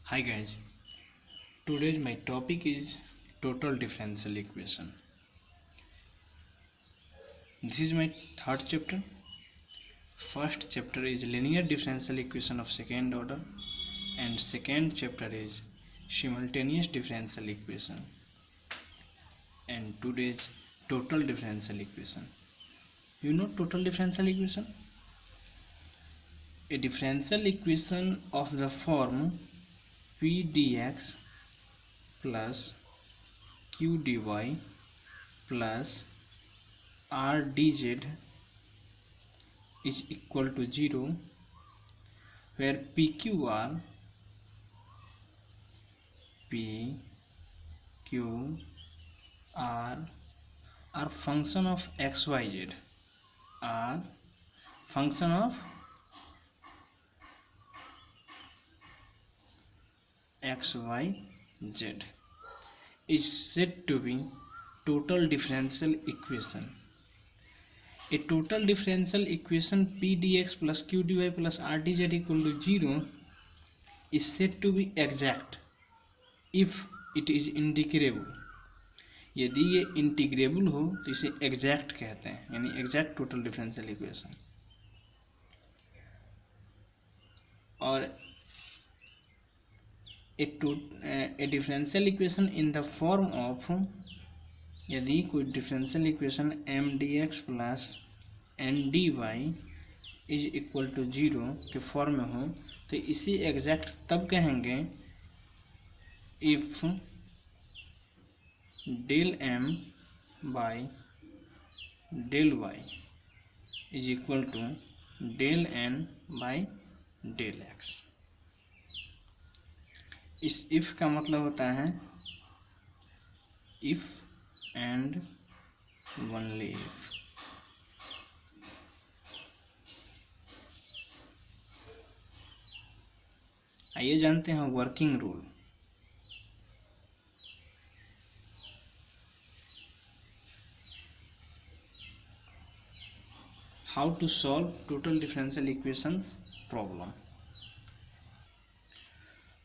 Hi guys, today's my topic is total differential equation. This is my third chapter. First chapter is linear differential equation of second order and second chapter is simultaneous differential equation and today's total differential equation. You know total differential equation? A differential equation of the form P dx plus Q dy plus R dz is equal to 0 where PQR are function of xyz, are function of xyz is said to be total differential equation. A total differential equation P dx plus Q dy plus R dz equal to 0 is said to be exact if it is integrable. यदि ये integrable हो तो इसे exact कहते हैं, यानी exact total differential equation. और a differential equation in the form of, यदि कोई differential equation M D X plus N D Y is equal to 0 के फॉर्म में हो तो इसी एग्जैक्ट तब कहेंगे if del M by del y is equal to del N by del x. इस इफ का मतलब होता है इफ एंड ओनली इफ. आइए जानते हैं working rule. How to solve total differential equations problem.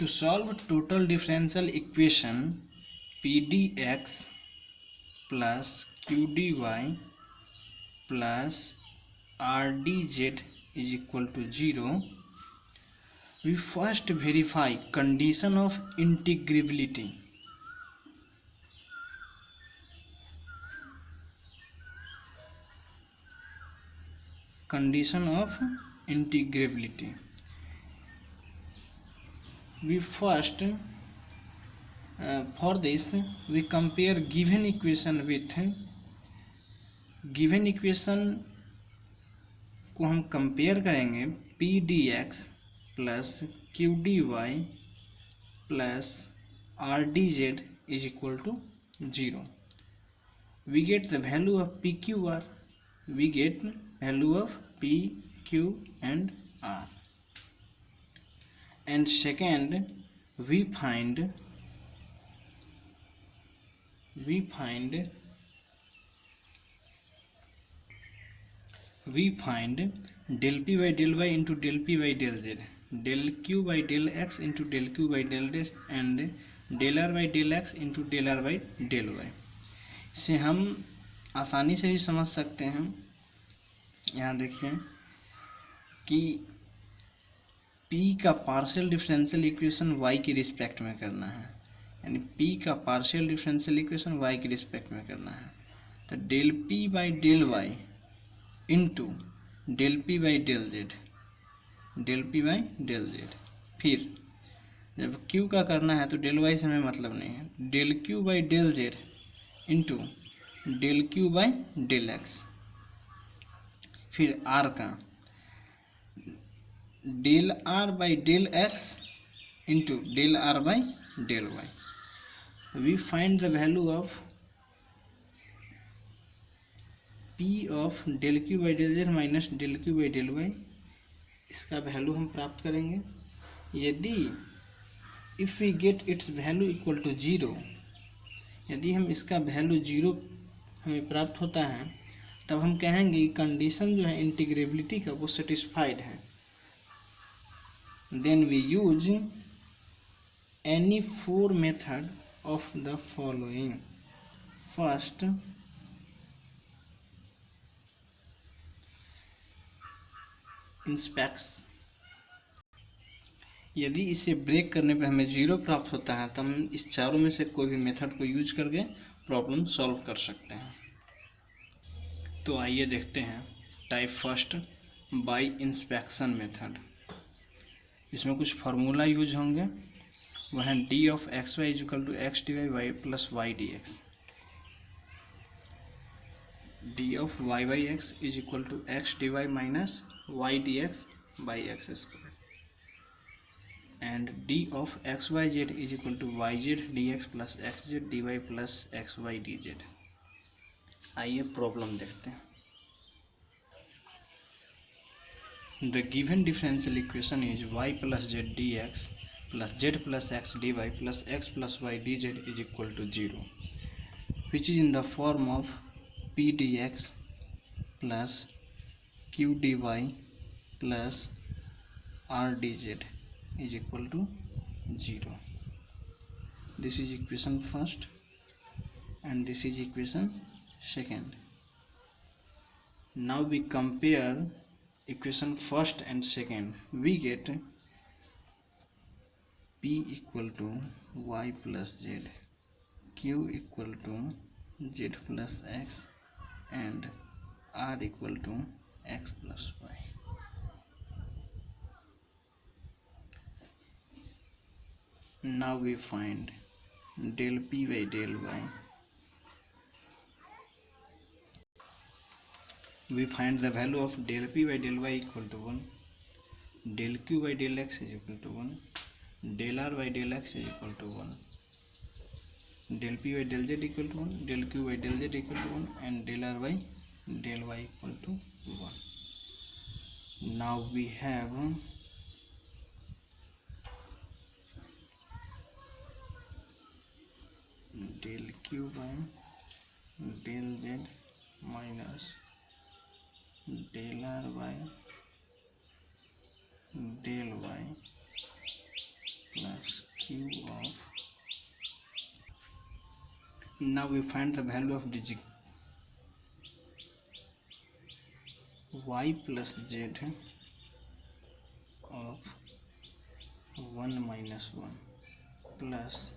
To solve total differential equation P dx plus Q dy plus R dz is equal to 0, we first verify condition of integrability. Condition of integrability. We first for this we compare given equation with given equation को हम compare करेंगे P dx plus Q dy plus R dz is equal to 0. We get the value of PQR. We get value of P, Q and R. And second, we find del P by del Y into del P by del Z, del Q by del X into del Q by del Z and del R by del X into del R by del Y. इसे हम आसानी से भी समझ सकते हैं. यहाँ देखिए कि P का पार्शियल डिफरेंशियल इक्वेशन y के रिस्पेक्ट में करना है, यानी P का पार्शियल डिफरेंशियल इक्वेशन y के रिस्पेक्ट में करना है. तो del P by del y into del P by del Z, del P by del Z. फिर जब Q का करना है तो डेल y से हमें मतलब नहीं है, del Q by del Z into del Q by del X. फिर R का del R by del X into del R by del Y. We find the value of P of del Q by del Z minus del Q by del Y. इसका value हम प्राप्त करेंगे. यदि if we get its value equal to 0, यदि हम इसका value 0 हमें प्राप्त होता है तब हम कहेंगे कि कंडीशन जो है इंटीग्रेबिलिटी का वो सेटिस्फाइड है. Then we use any four method of the following. First, inspects, यदि इसे ब्रेक करने पर हमें 0 प्राप्त होता है तो हम इस चारों में से कोई भी मेथड को यूज करके प्रॉब्लम सॉल्व कर सकते हैं। तो आइए देखते हैं type first, by inspection method. इसमें कुछ फार्मूला यूज होंगे, वह है d of x y is equal to x d y y plus y d x, d of y by x is equal to x d y minus y d x by x square, and d of xyz is equal to yz dx plus xz dy plus xy dz। आइए problem देखते हैं। The given differential equation is y plus z dx plus z plus x dy plus x plus y dz is equal to 0, which is in the form of p dx plus q dy plus r dz is equal to 0. This is equation first and this is equation second. Now we compare equation first and second. We get p equal to y plus z, q equal to z plus x, and r equal to x plus y. Now we find del p by del y. We find the value of del p by del y equal to 1, del q by del x is equal to 1, del r by del x is equal to 1, del p by del z equal to 1, del q by del z equal to 1, and del r by del y equal to 1. Now we have del q by del z minus del r by del y plus q of. Now we find the value of the y plus z of 1 minus 1 plus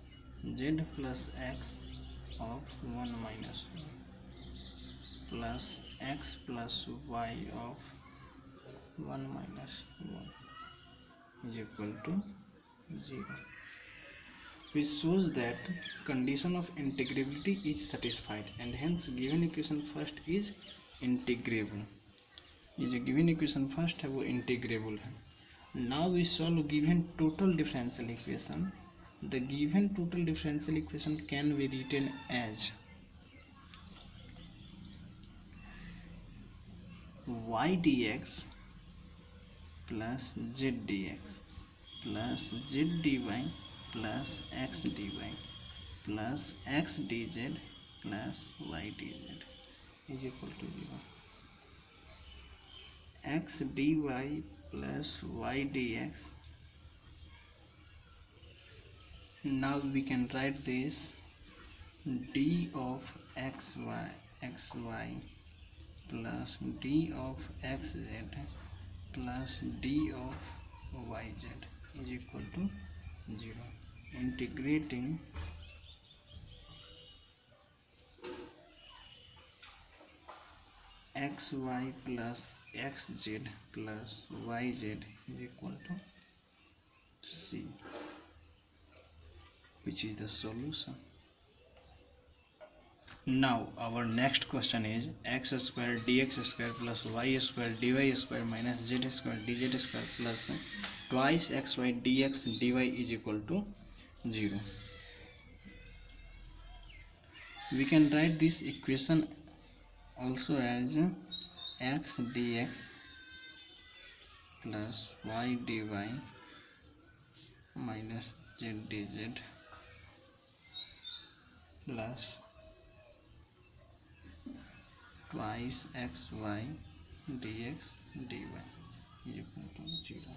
z plus x of 1 minus 1 plus x plus y of 1 minus 1 is equal to 0, which shows that condition of integrability is satisfied and hence given equation first is integrable। ये जो given equation first है वो integrable है। Now we solve given total differential equation. The given total differential equation can be written as y dx plus z dx plus z dy plus x dy plus x dz plus y dz is equal to 0. X dy plus y dx. Now we can write this d of xy plus d of xz plus d of yz is equal to 0. Integrating xy plus xz plus yz is equal to c, which is the solution. Now our next question is x square dx square plus y square dy square minus z square dz square plus twice xy dx dy is equal to 0. We can write this equation also as x dx plus y dy minus z dz plus twice xy dx dy is equal to 0.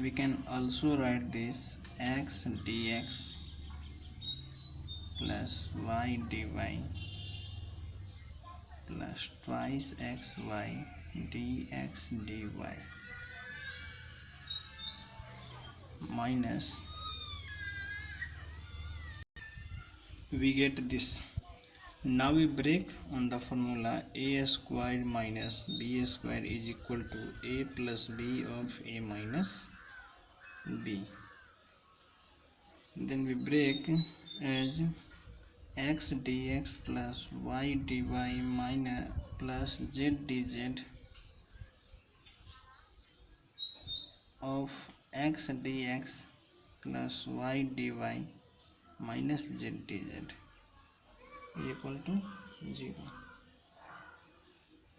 we can also write this x dx plus y dy plus twice xy dx dy minus, we get this. Now we break on the formula a square minus b square is equal to a plus b of a minus b. Then we break as x dx plus y dy minus plus z dz of x dx plus y dy minus z dz equal to 0.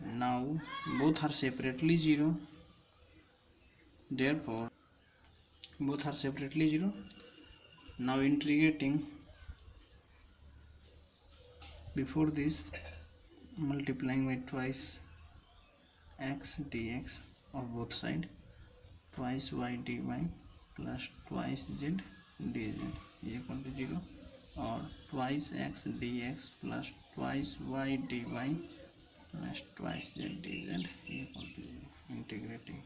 Now both are separately 0, therefore both are separately 0. Now integrating, before this multiplying by twice x dx of both side, twice y dy plus twice z dz equal to 0, or twice x dx plus twice y dy plus twice z dz equal to 0. Integrating,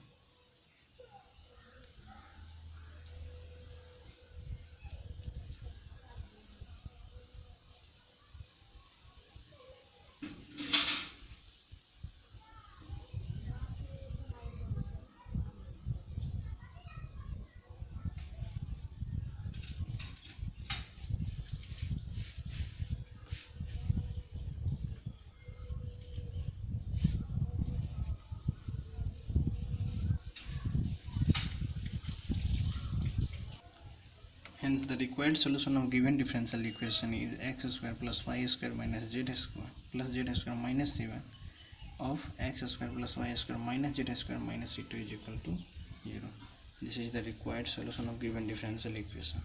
hence the required solution of given differential equation is x square plus y square minus z square plus z square minus 7 of x square plus y square minus z square minus c2 is equal to 0. This is the required solution of given differential equation.